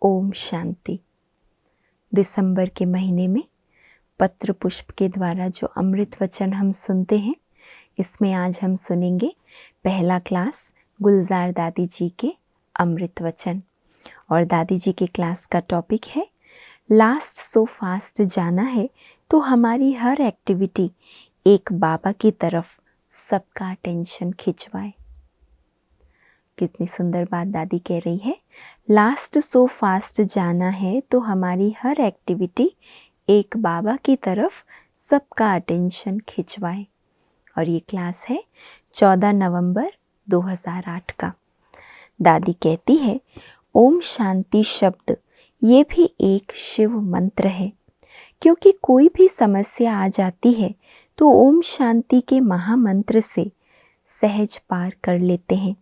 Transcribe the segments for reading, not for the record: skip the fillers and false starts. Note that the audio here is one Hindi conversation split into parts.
ओम शांति। दिसंबर के महीने में पत्र पुष्प के द्वारा जो अमृत वचन हम सुनते हैं, इसमें आज हम सुनेंगे पहला क्लास गुलजार दादी जी के अमृत वचन। और दादी जी के क्लास का टॉपिक है लास्ट सो फास्ट जाना है तो हमारी हर एक्टिविटी एक बाबा की तरफ सबका अटेंशन खिंचवाए। कितनी सुंदर बात दादी कह रही है। लास्ट सो फास्ट जाना है तो हमारी हर एक्टिविटी एक बाबा की तरफ सबका अटेंशन खिंचवाए। और ये क्लास है 14 नवंबर 2008 का। दादी कहती है ओम शांति शब्द ये भी एक शिव मंत्र है, क्योंकि कोई भी समस्या आ जाती है तो ओम शांति के महामंत्र से सहज पार कर लेते हैं।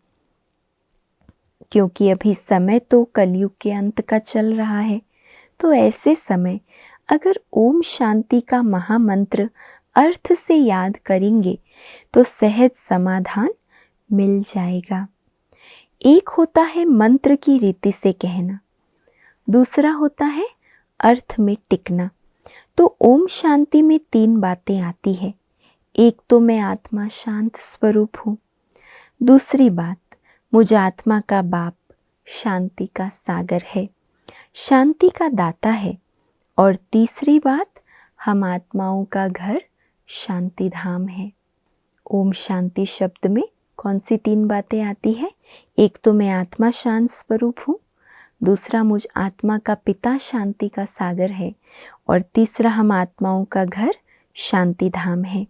क्योंकि अभी समय तो कलयुग के अंत का चल रहा है, तो ऐसे समय अगर ओम शांति का महामंत्र अर्थ से याद करेंगे तो सहज समाधान मिल जाएगा। एक होता है मंत्र की रीति से कहना, दूसरा होता है अर्थ में टिकना। तो ओम शांति में 3 बातें आती है। एक तो मैं आत्मा शांत स्वरूप हूँ, दूसरी बात मुझ आत्मा का बाप शांति का सागर है, शांति का दाता है, और तीसरी बात हम आत्माओं का घर शांति धाम है। ओम शांति शब्द में कौन सी 3 बातें आती है? एक तो मैं आत्मा शांत स्वरूप हूँ, दूसरा मुझ आत्मा का पिता शांति का सागर है, और तीसरा हम आत्माओं का घर शांति धाम है।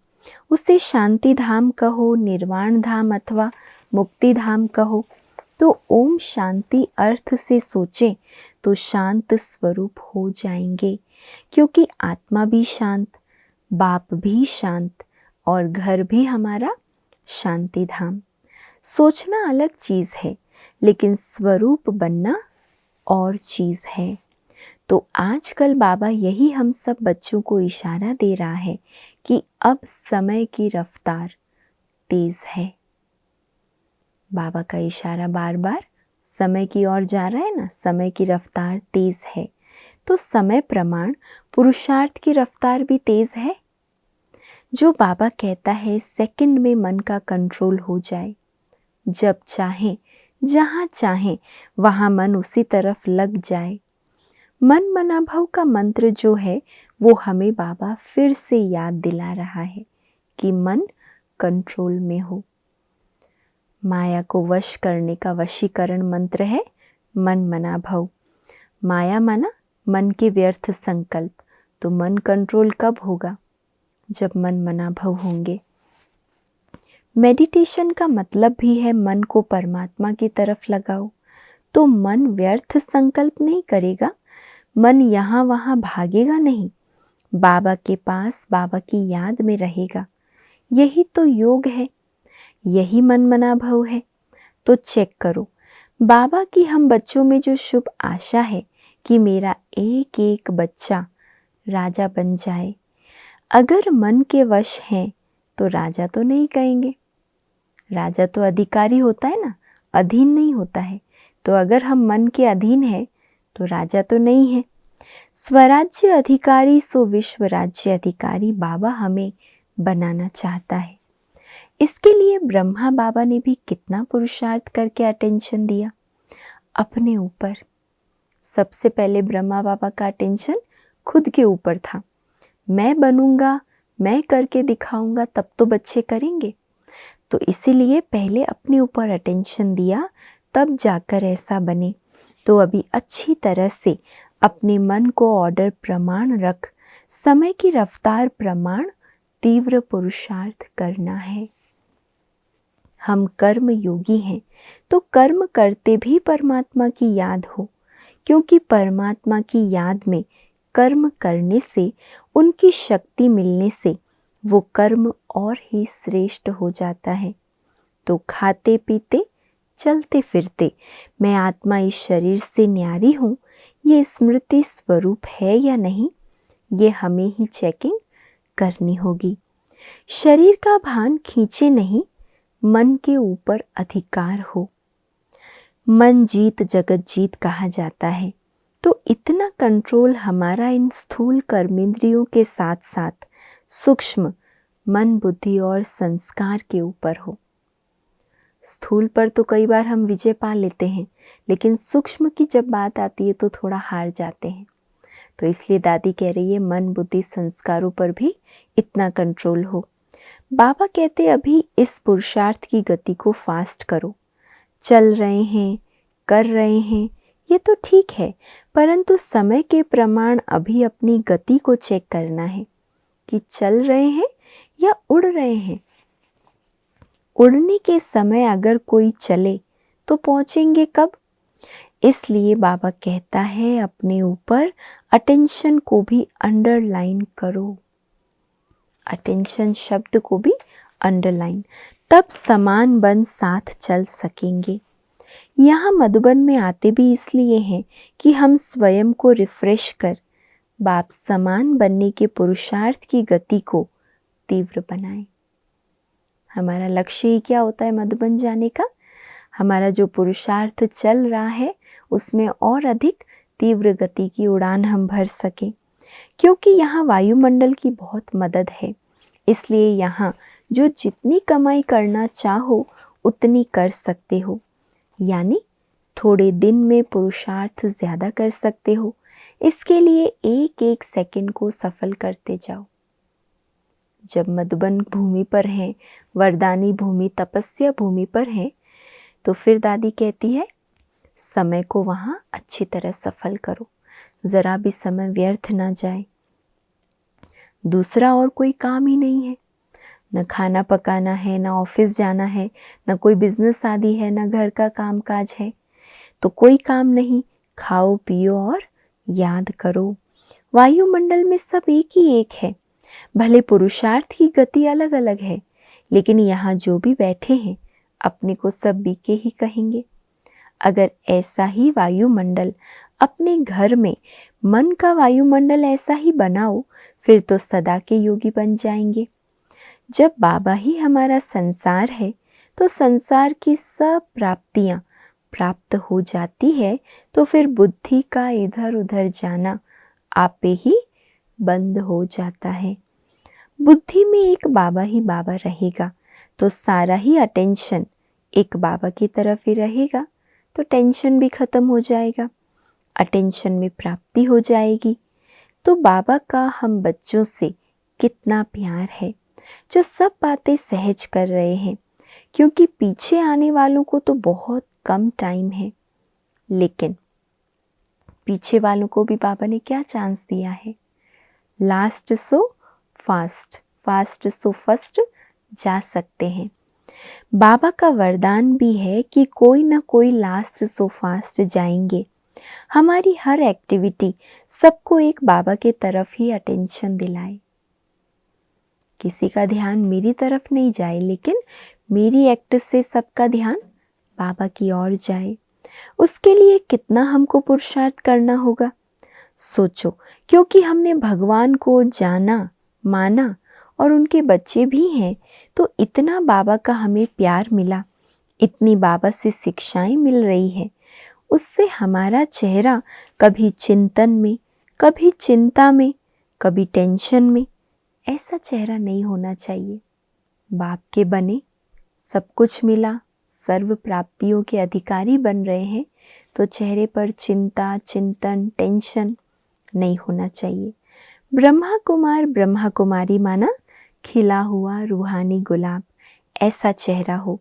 उसे शांति धाम कहो, निर्वाण धाम अथवा मुक्ति धाम कहो, तो ओम शांति अर्थ से सोचें तो शांत स्वरूप हो जाएंगे। क्योंकि आत्मा भी शांत, बाप भी शांत, और घर भी हमारा शांति धाम। सोचना अलग चीज़ है, लेकिन स्वरूप बनना और चीज़ है। तो आजकल बाबा यही हम सब बच्चों को इशारा दे रहा है कि अब समय की रफ्तार तेज़ है। बाबा का इशारा बार बार समय की ओर जा रहा है ना, समय की रफ्तार तेज़ है। तो समय प्रमाण पुरुषार्थ की रफ्तार भी तेज़ है। जो बाबा कहता है सेकंड में मन का कंट्रोल हो जाए, जब चाहे जहाँ चाहे वहाँ मन उसी तरफ लग जाए। मन मना भव का मंत्र जो है वो हमें बाबा फिर से याद दिला रहा है कि मन कंट्रोल में हो। माया को वश करने का वशीकरण मंत्र है मन मना भव। माया माना मन के व्यर्थ संकल्प। तो मन कंट्रोल कब होगा? जब मन मना भव होंगे। मेडिटेशन का मतलब भी है मन को परमात्मा की तरफ लगाओ। तो मन व्यर्थ संकल्प नहीं करेगा, मन यहाँ वहाँ भागेगा नहीं, बाबा के पास बाबा की याद में रहेगा। यही तो योग है, यही मन मना भव है। तो चेक करो बाबा की हम बच्चों में जो शुभ आशा है कि मेरा एक एक बच्चा राजा बन जाए। अगर मन के वश हैं तो राजा तो नहीं कहेंगे, राजा तो अधिकारी होता है ना, अधीन नहीं होता है। तो अगर हम मन के अधीन हैं तो राजा तो नहीं है। स्वराज्य अधिकारी सो विश्व राज्य अधिकारी बाबा हमें बनाना चाहता है। इसके लिए ब्रह्मा बाबा ने भी कितना पुरुषार्थ करके अटेंशन दिया अपने ऊपर। सबसे पहले ब्रह्मा बाबा का अटेंशन खुद के ऊपर था। मैं बनूंगा, मैं करके दिखाऊंगा, तब तो बच्चे करेंगे। तो इसीलिए पहले अपने ऊपर अटेंशन दिया, तब जाकर ऐसा बने। तो अभी अच्छी तरह से अपने मन को ऑर्डर प्रमाण रख, समय की रफ्तार प्रमाण तीव्र पुरुषार्थ करना है। हम कर्म योगी हैं तो कर्म करते भी परमात्मा की याद हो, क्योंकि परमात्मा की याद में कर्म करने से, उनकी शक्ति मिलने से वो कर्म और ही श्रेष्ठ हो जाता है। तो खाते पीते चलते फिरते मैं आत्मा इस शरीर से न्यारी हूँ, ये स्मृति स्वरूप है या नहीं, ये हमें ही चेकिंग करनी होगी। शरीर का भान खींचे नहीं, मन के ऊपर अधिकार हो। मन जीत जगत जीत कहा जाता है। तो इतना कंट्रोल हमारा इन स्थूल कर्मेंद्रियों के साथ साथ सूक्ष्म मन, बुद्धि और संस्कार के ऊपर हो। स्थूल पर तो कई बार हम विजय पा लेते हैं, लेकिन सूक्ष्म की जब बात आती है तो थोड़ा हार जाते हैं। तो इसलिए दादी कह रही है मन, बुद्धि, संस्कारों पर भी इतना कंट्रोल हो। बाबा कहते अभी इस पुरुषार्थ की गति को फास्ट करो। चल रहे हैं, कर रहे हैं, ये तो ठीक है, परंतु समय के प्रमाण अभी अपनी गति को चेक करना है कि चल रहे हैं या उड़ रहे हैं। उड़ने के समय अगर कोई चले तो पहुंचेंगे कब? इसलिए बाबा कहता है अपने ऊपर अटेंशन को भी अंडरलाइन करो। अटेंशन शब्द को भी अंडरलाइन, तब समान बन साथ चल सकेंगे। यहाँ मधुबन में आते भी इसलिए हैं कि हम स्वयं को रिफ्रेश कर बाप समान बनने के पुरुषार्थ की गति को तीव्र बनाएं। हमारा लक्ष्य ही क्या होता है मधुबन जाने का? हमारा जो पुरुषार्थ चल रहा है उसमें और अधिक तीव्र गति की उड़ान हम भर सकें, क्योंकि यहाँ वायुमंडल की बहुत मदद है। इसलिए यहाँ जो जितनी कमाई करना चाहो उतनी कर सकते हो, यानी थोड़े दिन में पुरुषार्थ ज़्यादा कर सकते हो। इसके लिए एक एक सेकंड को सफल करते जाओ। जब मधुबन भूमि पर हैं, वरदानी भूमि, तपस्या भूमि पर हैं, तो फिर दादी कहती है समय को वहाँ अच्छी तरह सफल करो, ज़रा भी समय व्यर्थ ना जाए। दूसरा और कोई काम ही नहीं है, न खाना पकाना है, न ऑफिस जाना है, न कोई बिजनेस आदि है, न घर का काम काज है, तो कोई काम नहीं। खाओ पियो और याद करो। वायुमंडल में सब एक ही एक है। भले पुरुषार्थ की गति अलग अलग है, लेकिन यहाँ जो भी बैठे हैं अपने को सब बीके ही कहेंगे। अगर ऐसा ही वायुमंडल अपने घर में, मन का वायुमंडल ऐसा ही बनाओ, फिर तो सदा के योगी बन जाएंगे। जब बाबा ही हमारा संसार है तो संसार की सब प्राप्तियां प्राप्त हो जाती है, तो फिर बुद्धि का इधर उधर जाना आपे ही बंद हो जाता है। बुद्धि में एक बाबा ही बाबा रहेगा तो सारा ही अटेंशन एक बाबा की तरफ ही रहेगा, तो टेंशन भी खत्म हो जाएगा, अटेंशन में प्राप्ति हो जाएगी। तो बाबा का हम बच्चों से कितना प्यार है जो सब बातें सहज कर रहे हैं, क्योंकि पीछे आने वालों को तो बहुत कम टाइम है, लेकिन पीछे वालों को भी बाबा ने क्या चांस दिया है? Last so fast, fast so first जा सकते हैं। बाबा का वरदान भी है कि कोई ना कोई लास्ट सो फास्ट जाएंगे। हमारी हर एक्टिविटी सबको एक बाबा के तरफ ही अटेंशन दिलाए। किसी का ध्यान मेरी तरफ नहीं जाए, लेकिन मेरी एक्ट से सबका ध्यान बाबा की ओर जाए। उसके लिए कितना हमको पुरुषार्थ करना होगा, सोचो। क्योंकि हमने भगवान को जाना, माना और उनके बच्चे भी हैं, तो इतना बाबा का हमें प्यार मिला, इतनी बाबा से शिक्षाएं मिल रही है, उससे हमारा चेहरा कभी चिंतन में, कभी चिंता में, कभी टेंशन में, ऐसा चेहरा नहीं होना चाहिए। बाप के बने, सब कुछ मिला, सर्व प्राप्तियों के अधिकारी बन रहे हैं, तो चेहरे पर चिंता, चिंतन, टेंशन नहीं होना चाहिए। ब्रह्मा कुमार, ब्रह्मा कुमारी माना खिला हुआ रूहानी गुलाब, ऐसा चेहरा हो।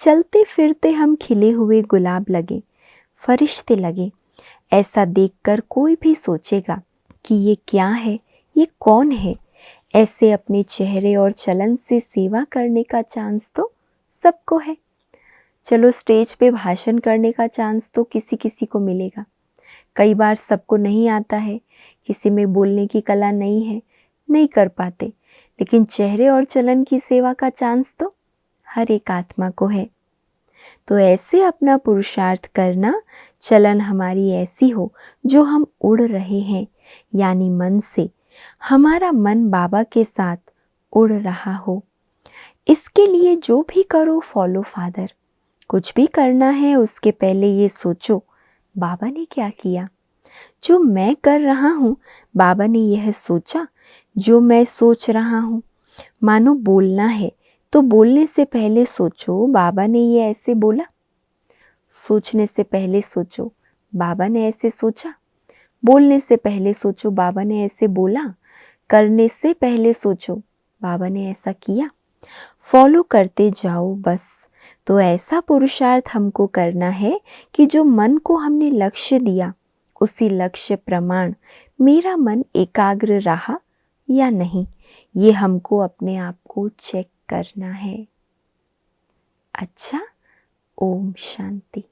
चलते फिरते हम खिले हुए गुलाब लगे, फरिश्ते लगे, ऐसा देखकर कोई भी सोचेगा कि ये क्या है, ये कौन है। ऐसे अपने चेहरे और चलन से सेवा करने का चांस तो सबको है। चलो स्टेज पे भाषण करने का चांस तो किसी किसी को मिलेगा, कई बार सबको नहीं आता है, किसी में बोलने की कला नहीं है, नहीं कर पाते, लेकिन चेहरे और चलन की सेवा का चांस तो हर एक आत्मा को है। तो ऐसे अपना पुरुषार्थ करना, चलन हमारी ऐसी हो जो हम उड़ रहे हैं, यानी मन से हमारा मन बाबा के साथ उड़ रहा हो। इसके लिए जो भी करो फॉलो फादर। कुछ भी करना है उसके पहले ये सोचो बाबा ने क्या किया, जो मैं कर रहा हूँ, बाबा ने यह सोचा जो मैं सोच रहा हूँ। मानो बोलना है तो बोलने से पहले सोचो, बाबा ने ये ऐसे बोला। सोचने से पहले सोचो, बाबा ने ऐसे सोचा। बोलने से पहले सोचो, बाबा ने ऐसे बोला। करने से पहले सोचो, बाबा ने ऐसा किया। फॉलो करते जाओ बस। तो ऐसा पुरुषार्थ हमको करना है कि जो मन को हमने लक्ष्य दिया, उसी लक्ष्य प्रमाण मेरा मन एकाग्र रहा या नहीं, ये हमको अपने आप को चेक करना है। अच्छा, ओम शांति।